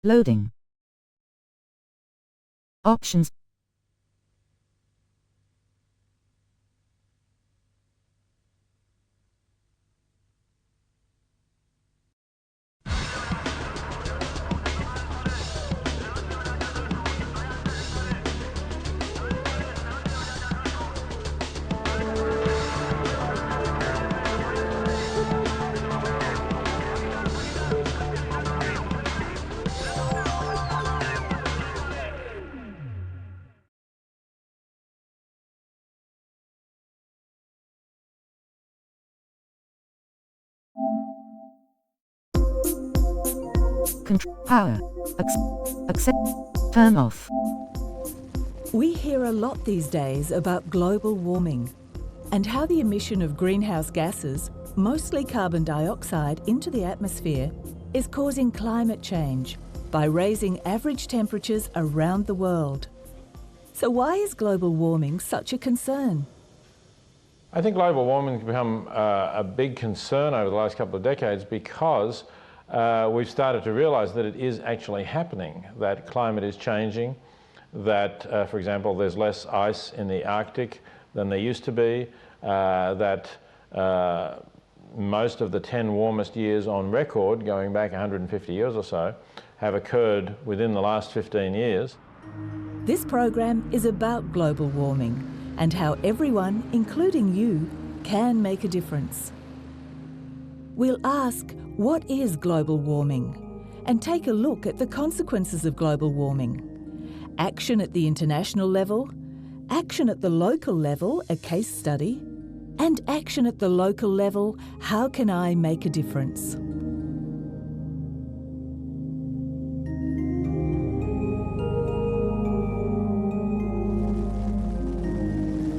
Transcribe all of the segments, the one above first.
Loading. Options. Control. Power. Accept. Turn off. We hear a lot these days about global warming and how the emission of greenhouse gases, mostly carbon dioxide, into the atmosphere is causing climate change by raising average temperatures around the world. So why is global warming such a concern? I think global warming has become a big concern over the last couple of decades because we've started to realise that it is actually happening, that climate is changing, that, for example, there's less ice in the Arctic than there used to be, that most of the 10 warmest years on record, going back 150 years or so, have occurred within the last 15 years. This program is about global warming and how everyone, including you, can make a difference. We'll ask, what is global warming? And take a look at the consequences of global warming. Action at the international level, action at the local level, a case study, and action at the local level, how can I make a difference?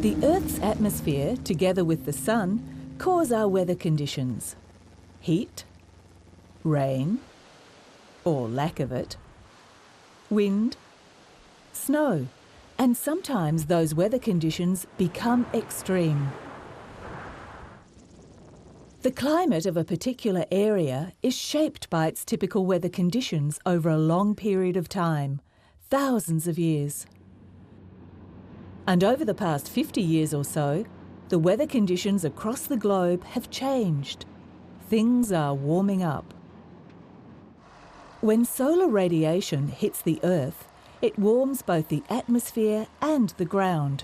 The Earth's atmosphere, together with the sun, cause our weather conditions. Heat, rain, or lack of it, wind, snow, and sometimes those weather conditions become extreme. The climate of a particular area is shaped by its typical weather conditions over a long period of time, thousands of years. And over the past 50 years or so, the weather conditions across the globe have changed. Things are warming up. When solar radiation hits the Earth, it warms both the atmosphere and the ground.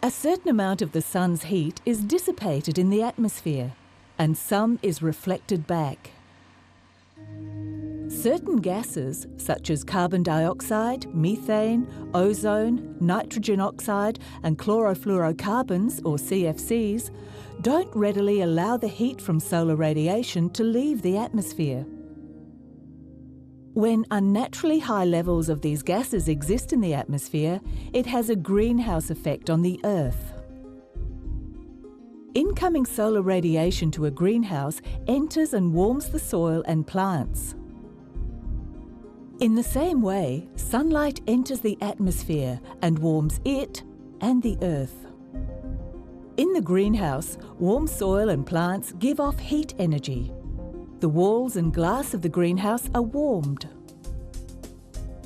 A certain amount of the sun's heat is dissipated in the atmosphere, and some is reflected back. Certain gases, such as carbon dioxide, methane, ozone, nitrogen oxide, and chlorofluorocarbons, or CFCs, don't readily allow the heat from solar radiation to leave the atmosphere. When unnaturally high levels of these gases exist in the atmosphere, it has a greenhouse effect on the Earth. Incoming solar radiation to a greenhouse enters and warms the soil and plants. In the same way, sunlight enters the atmosphere and warms it and the Earth. In the greenhouse, warm soil and plants give off heat energy. The walls and glass of the greenhouse are warmed.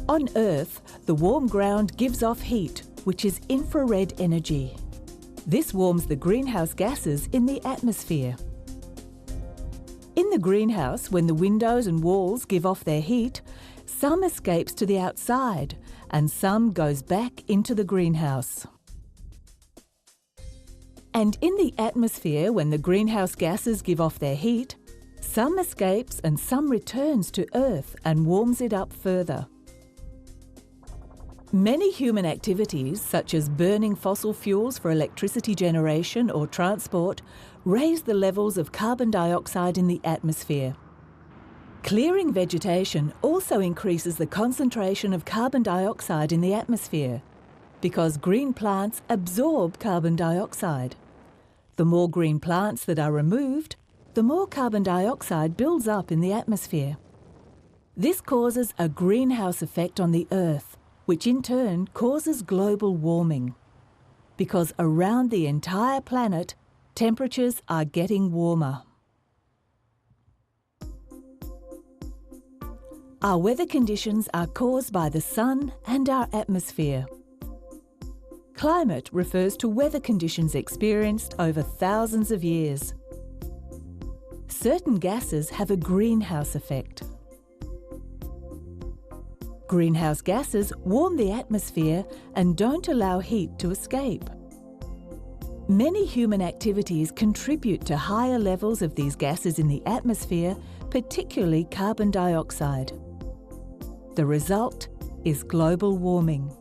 On Earth, the warm ground gives off heat, which is infrared energy. This warms the greenhouse gases in the atmosphere. In the greenhouse, when the windows and walls give off their heat, some escapes to the outside and some goes back into the greenhouse. And in the atmosphere, when the greenhouse gases give off their heat, some escapes and some returns to Earth and warms it up further. Many human activities, such as burning fossil fuels for electricity generation or transport, raise the levels of carbon dioxide in the atmosphere. Clearing vegetation also increases the concentration of carbon dioxide in the atmosphere, because green plants absorb carbon dioxide. The more green plants that are removed, the more carbon dioxide builds up in the atmosphere. This causes a greenhouse effect on the Earth, which in turn causes global warming, because around the entire planet, temperatures are getting warmer. Our weather conditions are caused by the sun and our atmosphere. Climate refers to weather conditions experienced over thousands of years. Certain gases have a greenhouse effect. Greenhouse gases warm the atmosphere and don't allow heat to escape. Many human activities contribute to higher levels of these gases in the atmosphere, particularly carbon dioxide. The result is global warming.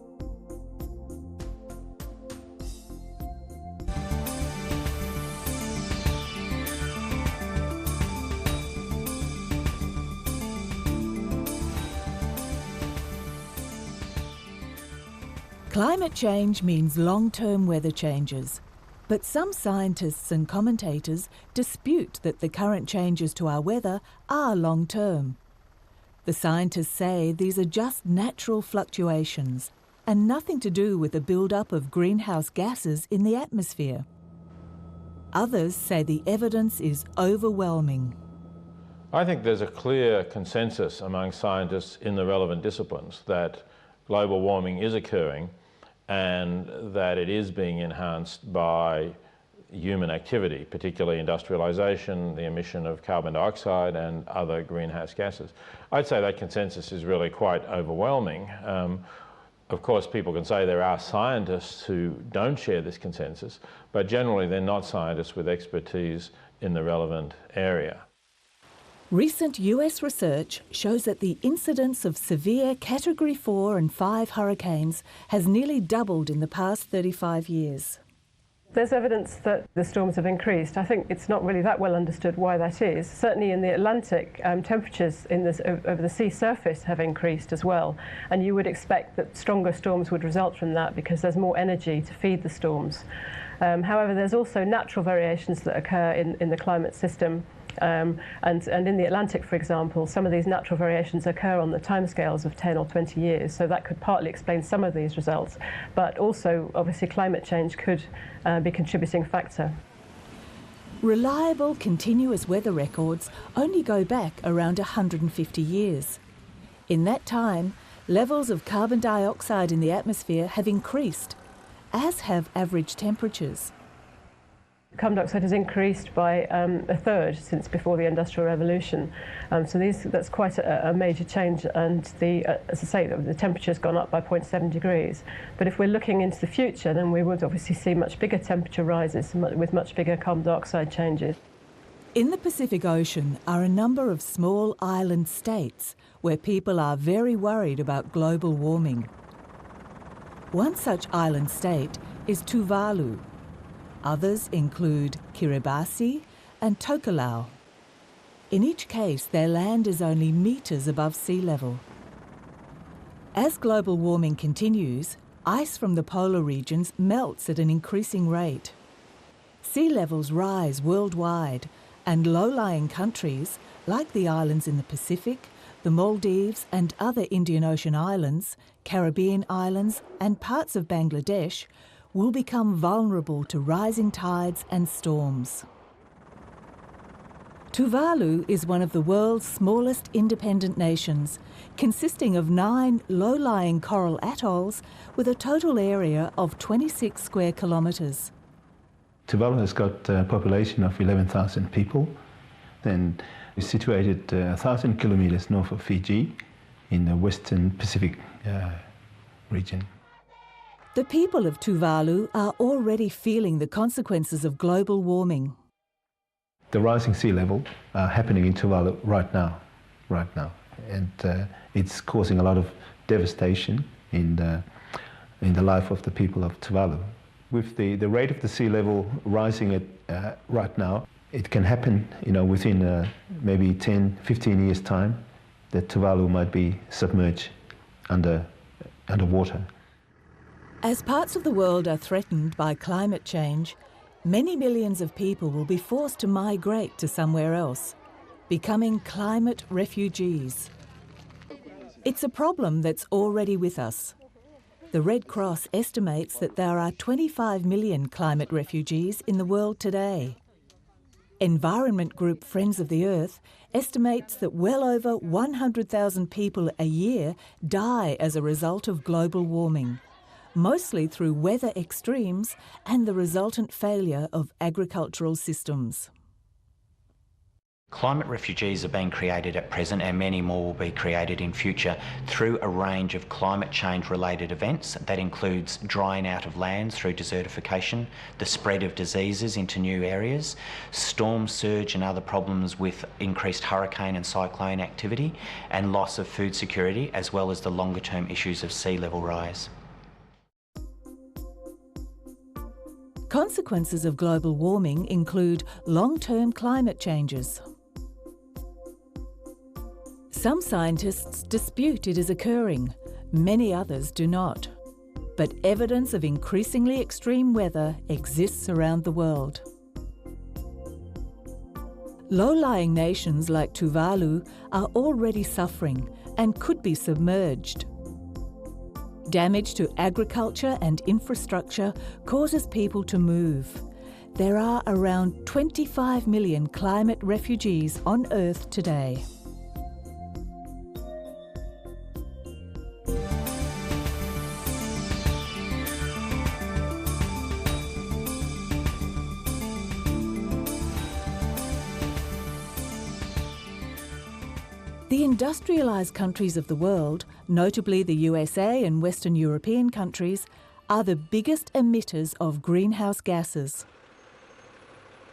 Climate change means long-term weather changes, but some scientists and commentators dispute that the current changes to our weather are long-term. The scientists say these are just natural fluctuations and nothing to do with the build-up of greenhouse gases in the atmosphere. Others say the evidence is overwhelming. I think there's a clear consensus among scientists in the relevant disciplines that global warming is occurring and that it is being enhanced by human activity, particularly industrialisation, the emission of carbon dioxide and other greenhouse gases. I'd say that consensus is really quite overwhelming. Of course, people can say there are scientists who don't share this consensus, but generally they're not scientists with expertise in the relevant area. Recent US research shows that the incidence of severe Category 4 and 5 hurricanes has nearly doubled in the past 35 years. There's evidence that the storms have increased. I think it's not really that well understood why that is. Certainly in the Atlantic, temperatures over the sea surface have increased as well, and you would expect that stronger storms would result from that because there's more energy to feed the storms. However, there's also natural variations that occur in the climate system. And in the Atlantic, for example, some of these natural variations occur on the timescales of 10 or 20 years, so that could partly explain some of these results. But also, obviously, climate change could be a contributing factor. Reliable, continuous weather records only go back around 150 years. In that time, levels of carbon dioxide in the atmosphere have increased, as have average temperatures. Carbon dioxide has increased by a third since before the Industrial Revolution. So that's quite a major change, and as I say, the temperature's gone up by 0.7 degrees. But if we're looking into the future, then we would obviously see much bigger temperature rises with much bigger carbon dioxide changes. In the Pacific Ocean are a number of small island states where people are very worried about global warming. One such island state is Tuvalu. Others include Kiribati and Tokelau. In each case, their land is only metres above sea level. As global warming continues, ice from the polar regions melts at an increasing rate. Sea levels rise worldwide, and low-lying countries, like the islands in the Pacific, the Maldives and other Indian Ocean islands, Caribbean islands and parts of Bangladesh, will become vulnerable to rising tides and storms. Tuvalu is one of the world's smallest independent nations, consisting of 9 low-lying coral atolls with a total area of 26 square kilometres. Tuvalu has got a population of 11,000 people, and is situated 1,000 kilometres north of Fiji in the western Pacific region. The people of Tuvalu are already feeling the consequences of global warming. The rising sea level are happening in Tuvalu right now, and it's causing a lot of devastation in the life of the people of Tuvalu. With the rate of the sea level rising at right now, it can happen, within maybe 10, 15 years' time, that Tuvalu might be submerged underwater. As parts of the world are threatened by climate change, many millions of people will be forced to migrate to somewhere else, becoming climate refugees. It's a problem that's already with us. The Red Cross estimates that there are 25 million climate refugees in the world today. Environment group Friends of the Earth estimates that well over 100,000 people a year die as a result of global warming, mostly through weather extremes and the resultant failure of agricultural systems. Climate refugees are being created at present, and many more will be created in future through a range of climate change related events that includes drying out of lands through desertification, the spread of diseases into new areas, storm surge and other problems with increased hurricane and cyclone activity, and loss of food security, as well as the longer term issues of sea level rise. Consequences of global warming include long-term climate changes. Some scientists dispute it is occurring, many others do not. But evidence of increasingly extreme weather exists around the world. Low-lying nations like Tuvalu are already suffering and could be submerged. Damage to agriculture and infrastructure causes people to move. There are around 25 million climate refugees on Earth today. The industrialised countries of the world, notably the USA and Western European countries, are the biggest emitters of greenhouse gases.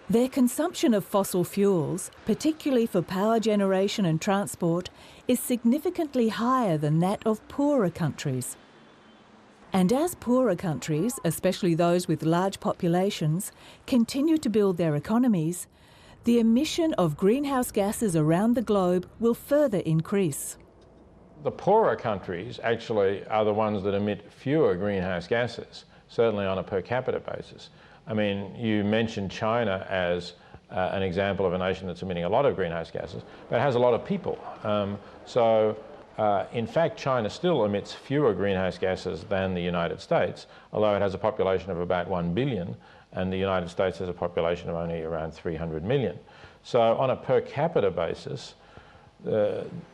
Their consumption of fossil fuels, particularly for power generation and transport, is significantly higher than that of poorer countries. And as poorer countries, especially those with large populations, continue to build their economies, the emission of greenhouse gases around the globe will further increase. The poorer countries actually are the ones that emit fewer greenhouse gases, certainly on a per capita basis. I mean, you mentioned China as an example of a nation that's emitting a lot of greenhouse gases, but it has a lot of people. In fact, China still emits fewer greenhouse gases than the United States, although it has a population of about 1 billion, and the United States has a population of only around 300 million. So on a per capita basis,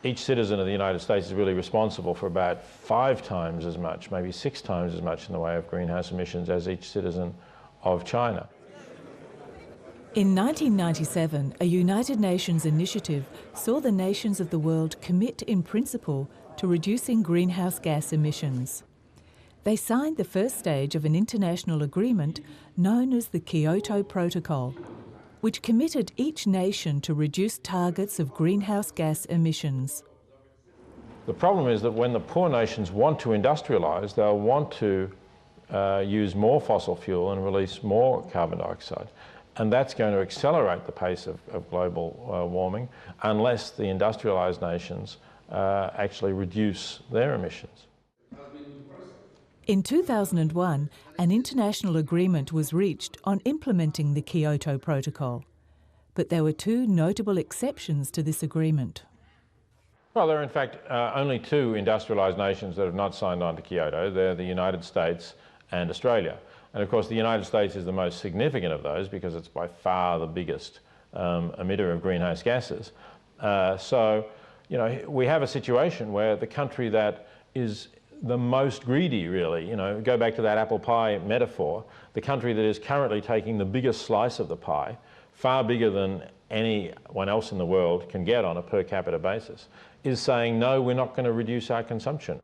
each citizen of the United States is really responsible for about 5 times as much, maybe 6 times as much in the way of greenhouse emissions as each citizen of China. In 1997, a United Nations initiative saw the nations of the world commit in principle to reducing greenhouse gas emissions. They signed the first stage of an international agreement known as the Kyoto Protocol, which committed each nation to reduce targets of greenhouse gas emissions. The problem is that when the poor nations want to industrialise, they'll want to use more fossil fuel and release more carbon dioxide. And that's going to accelerate the pace of global warming unless the industrialised nations actually reduce their emissions. In 2001, an international agreement was reached on implementing the Kyoto Protocol. But there were 2 notable exceptions to this agreement. Well, there are in fact only 2 industrialised nations that have not signed on to Kyoto. They're the United States and Australia. And of course the United States is the most significant of those because it's by far the biggest emitter of greenhouse gases. So, you know, we have a situation where the country that is the most greedy, really, you know, go back to that apple pie metaphor, the country that is currently taking the biggest slice of the pie, far bigger than anyone else in the world can get on a per capita basis, is saying, no, we're not going to reduce our consumption.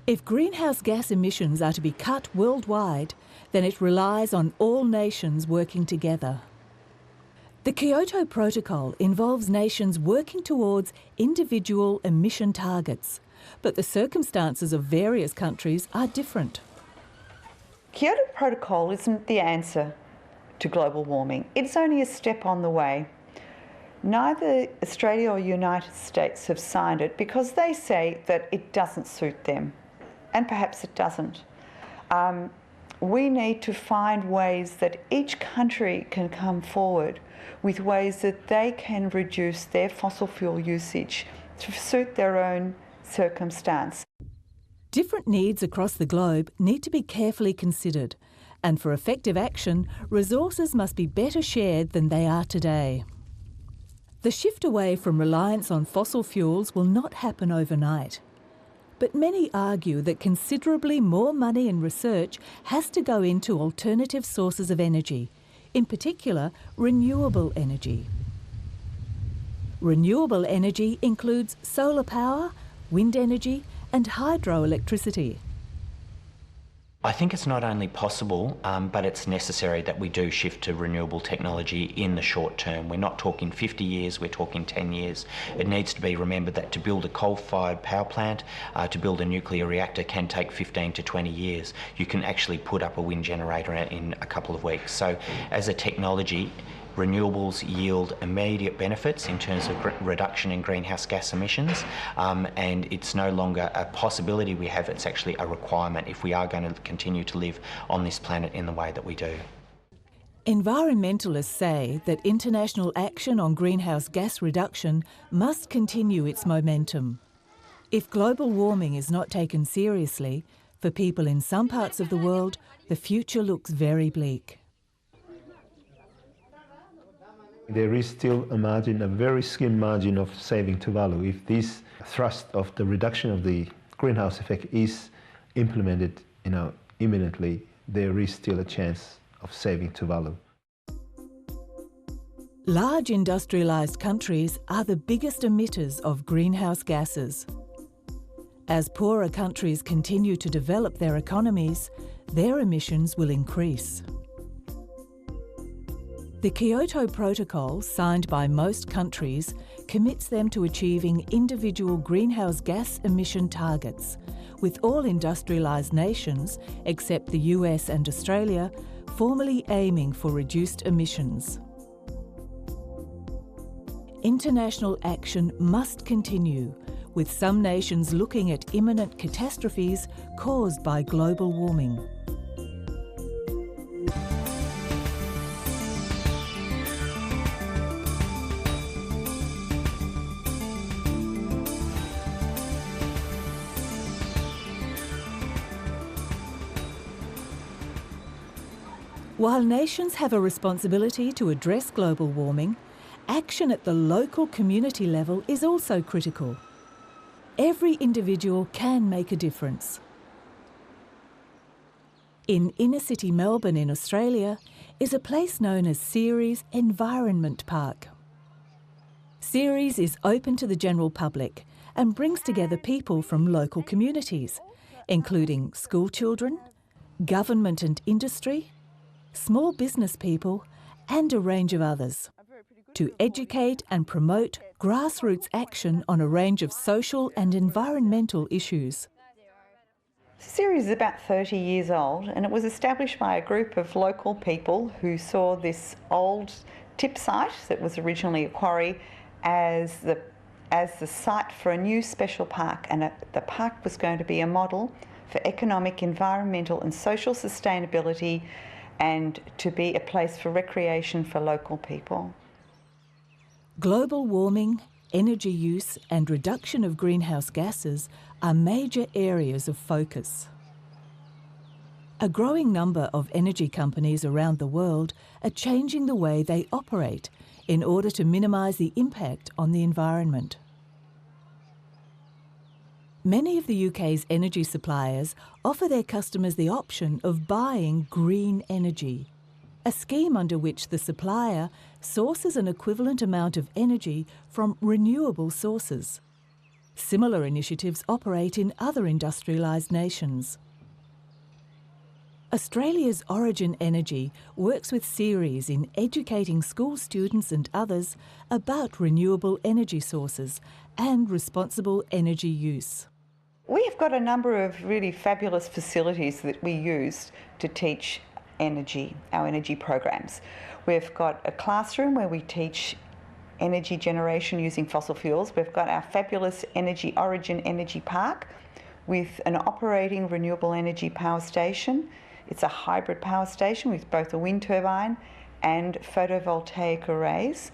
If greenhouse gas emissions are to be cut worldwide, then it relies on all nations working together. The Kyoto Protocol involves nations working towards individual emission targets, but the circumstances of various countries are different. Kyoto Protocol isn't the answer to global warming. It's only a step on the way. Neither Australia or United States have signed it because they say that it doesn't suit them, and perhaps it doesn't. We need to find ways that each country can come forward with ways that they can reduce their fossil fuel usage to suit their own circumstance. Different needs across the globe need to be carefully considered, and for effective action, resources must be better shared than they are today. The shift away from reliance on fossil fuels will not happen overnight. But many argue that considerably more money and research has to go into alternative sources of energy, in particular renewable energy. Renewable energy includes solar power, wind energy and hydroelectricity. I think it's not only possible, but it's necessary that we do shift to renewable technology in the short term. We're not talking 50 years, we're talking 10 years. It needs to be remembered that to build a coal-fired power plant, to build a nuclear reactor can take 15 to 20 years. You can actually put up a wind generator in a couple of weeks. So as a technology, renewables yield immediate benefits in terms of reduction in greenhouse gas emissions, and it's no longer a possibility we have, it's actually a requirement if we are going to continue to live on this planet in the way that we do. Environmentalists say that international action on greenhouse gas reduction must continue its momentum. If global warming is not taken seriously, for people in some parts of the world, the future looks very bleak. There is still a margin, a very slim margin of saving Tuvalu. If this thrust of the reduction of the greenhouse effect is implemented, imminently, there is still a chance of saving Tuvalu. Large industrialised countries are the biggest emitters of greenhouse gases. As poorer countries continue to develop their economies, their emissions will increase. The Kyoto Protocol, signed by most countries, commits them to achieving individual greenhouse gas emission targets, with all industrialised nations, except the US and Australia, formally aiming for reduced emissions. International action must continue, with some nations looking at imminent catastrophes caused by global warming. While nations have a responsibility to address global warming, action at the local community level is also critical. Every individual can make a difference. In inner-city Melbourne in Australia is a place known as Ceres Environment Park. Ceres is open to the general public and brings together people from local communities, including school children, government and industry, small business people and a range of others, to educate and promote grassroots action on a range of social and environmental issues. Ceres is about 30 years old, and it was established by a group of local people who saw this old tip site that was originally a quarry as the site for a new special park, and the park was going to be a model for economic, environmental and social sustainability, and to be a place for recreation for local people. Global warming, energy use and reduction of greenhouse gases are major areas of focus. A growing number of energy companies around the world are changing the way they operate in order to minimise the impact on the environment. Many of the UK's energy suppliers offer their customers the option of buying green energy, a scheme under which the supplier sources an equivalent amount of energy from renewable sources. Similar initiatives operate in other industrialised nations. Australia's Origin Energy works with Ceres in educating school students and others about renewable energy sources and responsible energy use. We have got a number of really fabulous facilities that we use to teach energy, our energy programs. We've got a classroom where we teach energy generation using fossil fuels. We've got our fabulous Origin Energy Park with an operating renewable energy power station. It's a hybrid power station with both a wind turbine and photovoltaic arrays.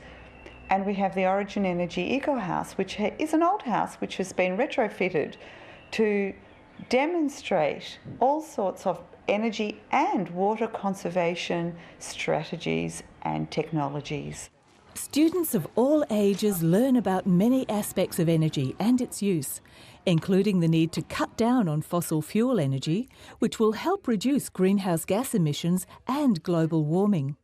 And we have the Origin Energy Eco House, which is an old house which has been retrofitted to demonstrate all sorts of energy and water conservation strategies and technologies. Students of all ages learn about many aspects of energy and its use, including the need to cut down on fossil fuel energy, which will help reduce greenhouse gas emissions and global warming.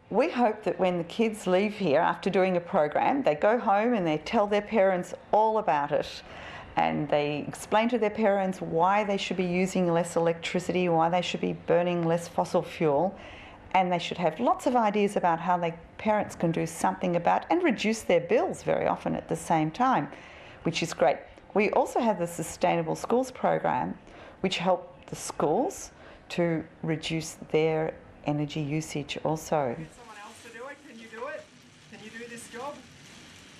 We hope that when the kids leave here after doing a program, they go home and they tell their parents all about it. And they explain to their parents why they should be using less electricity, why they should be burning less fossil fuel. And they should have lots of ideas about how their parents can do something about and reduce their bills very often at the same time, which is great. We also have the Sustainable Schools program, which help the schools to reduce their energy usage also. Get someone else to do it. Can you do it? Can you do this job?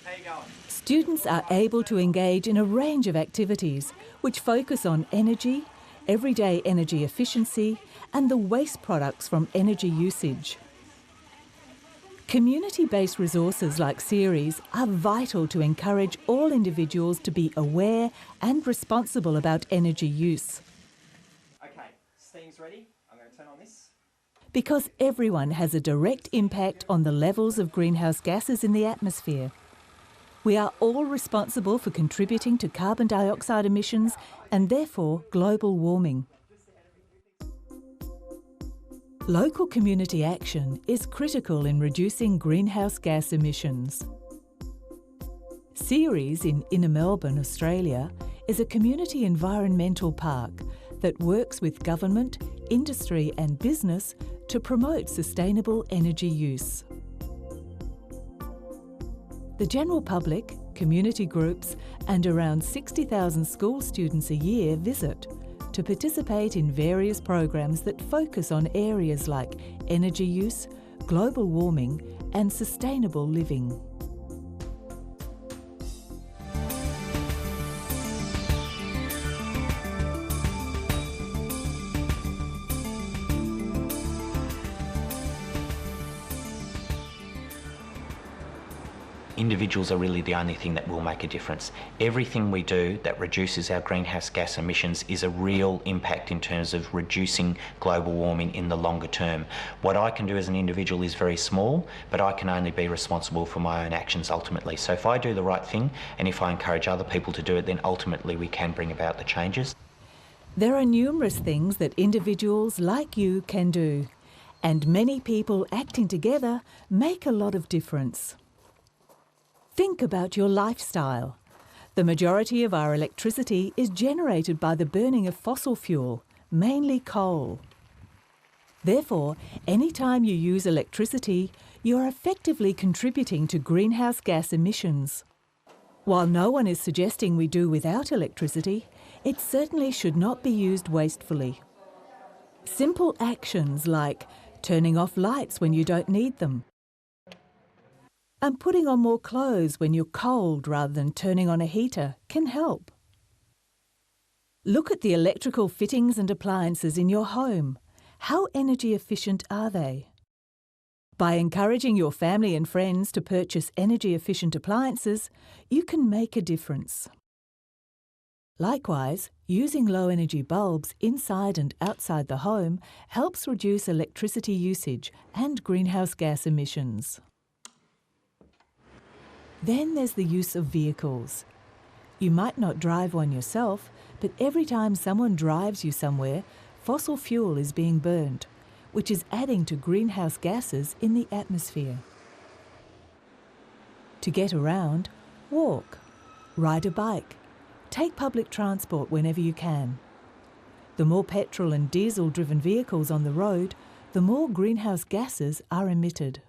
How you going? Students are able to engage in a range of activities which focus on energy, everyday energy efficiency, and the waste products from energy usage. Community-based resources like CERES are vital to encourage all individuals to be aware and responsible about energy use. Okay, steam's ready. I'm going to turn on this. Because everyone has a direct impact on the levels of greenhouse gases in the atmosphere. We are all responsible for contributing to carbon dioxide emissions and therefore global warming. Local community action is critical in reducing greenhouse gas emissions. CERES in Inner Melbourne, Australia, is a community environmental park that works with government, industry and business to promote sustainable energy use. The general public, community groups and around 60,000 school students a year visit to participate in various programs that focus on areas like energy use, global warming and sustainable living. Individuals are really the only thing that will make a difference. Everything we do that reduces our greenhouse gas emissions is a real impact in terms of reducing global warming in the longer term. What I can do as an individual is very small, but I can only be responsible for my own actions ultimately. So if I do the right thing and if I encourage other people to do it, then ultimately we can bring about the changes. There are numerous things that individuals like you can do, and many people acting together make a lot of difference. Think about your lifestyle. The majority of our electricity is generated by the burning of fossil fuel, mainly coal. Therefore, any time you use electricity, you're effectively contributing to greenhouse gas emissions. While no one is suggesting we do without electricity, it certainly should not be used wastefully. Simple actions like turning off lights when you don't need them, and putting on more clothes when you're cold rather than turning on a heater can help. Look at the electrical fittings and appliances in your home. How energy efficient are they? By encouraging your family and friends to purchase energy efficient appliances, you can make a difference. Likewise, using low energy bulbs inside and outside the home helps reduce electricity usage and greenhouse gas emissions. Then there's the use of vehicles. You might not drive one yourself, but every time someone drives you somewhere, fossil fuel is being burned, which is adding to greenhouse gases in the atmosphere. To get around, walk, ride a bike, take public transport whenever you can. The more petrol and diesel-driven vehicles on the road, the more greenhouse gases are emitted.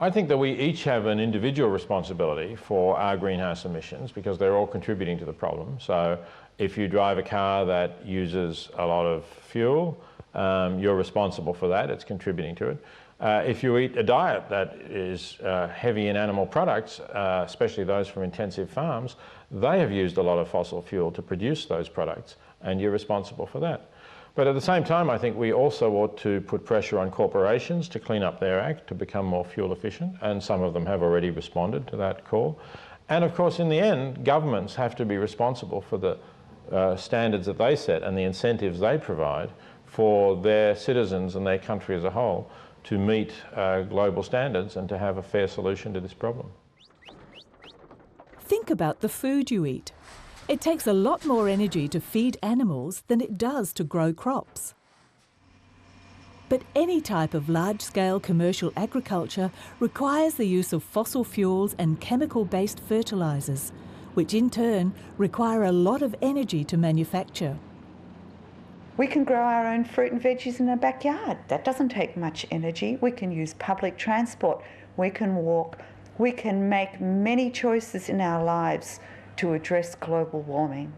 I think that we each have an individual responsibility for our greenhouse emissions because they're all contributing to the problem. So if you drive a car that uses a lot of fuel, you're responsible for that, it's contributing to it. If you eat a diet that is heavy in animal products, especially those from intensive farms, they have used a lot of fossil fuel to produce those products, and you're responsible for that. But at the same time, I think we also ought to put pressure on corporations to clean up their act, to become more fuel efficient, and some of them have already responded to that call. And of course, in the end, governments have to be responsible for the standards that they set and the incentives they provide for their citizens and their country as a whole to meet global standards and to have a fair solution to this problem. Think about the food you eat. It takes a lot more energy to feed animals than it does to grow crops. But any type of large-scale commercial agriculture requires the use of fossil fuels and chemical-based fertilisers, which in turn require a lot of energy to manufacture. We can grow our own fruit and veggies in our backyard. That doesn't take much energy. We can use public transport. We can walk. We can make many choices in our lives to address global warming.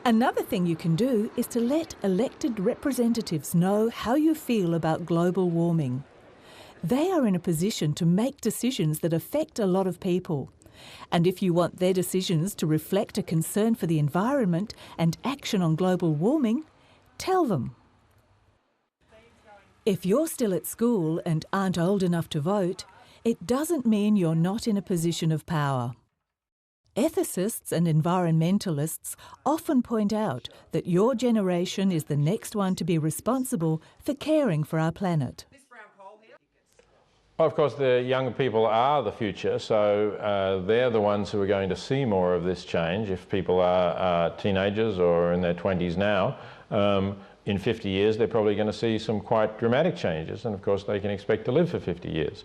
Another thing you can do is to let elected representatives know how you feel about global warming. They are in a position to make decisions that affect a lot of people. And if you want their decisions to reflect a concern for the environment and action on global warming, tell them. If you're still at school and aren't old enough to vote, it doesn't mean you're not in a position of power. Ethicists and environmentalists often point out that your generation is the next one to be responsible for caring for our planet. Well, of course, the younger people are the future, so they're the ones who are going to see more of this change. If people are teenagers or in their 20s now, in 50 years they're probably going to see some quite dramatic changes, and of course they can expect to live for 50 years.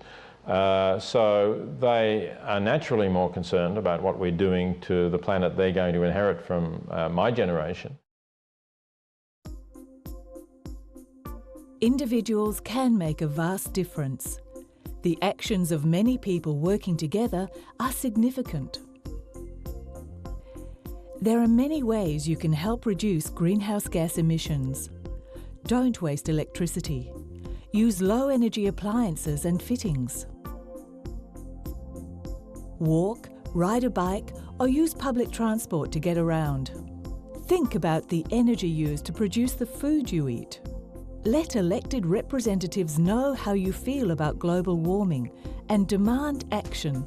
So they are naturally more concerned about what we're doing to the planet they're going to inherit from my generation. Individuals can make a vast difference. The actions of many people working together are significant. There are many ways you can help reduce greenhouse gas emissions. Don't waste electricity. Use low-energy appliances and fittings. Walk, ride a bike, or use public transport to get around. Think about the energy used to produce the food you eat. Let elected representatives know how you feel about global warming and demand action.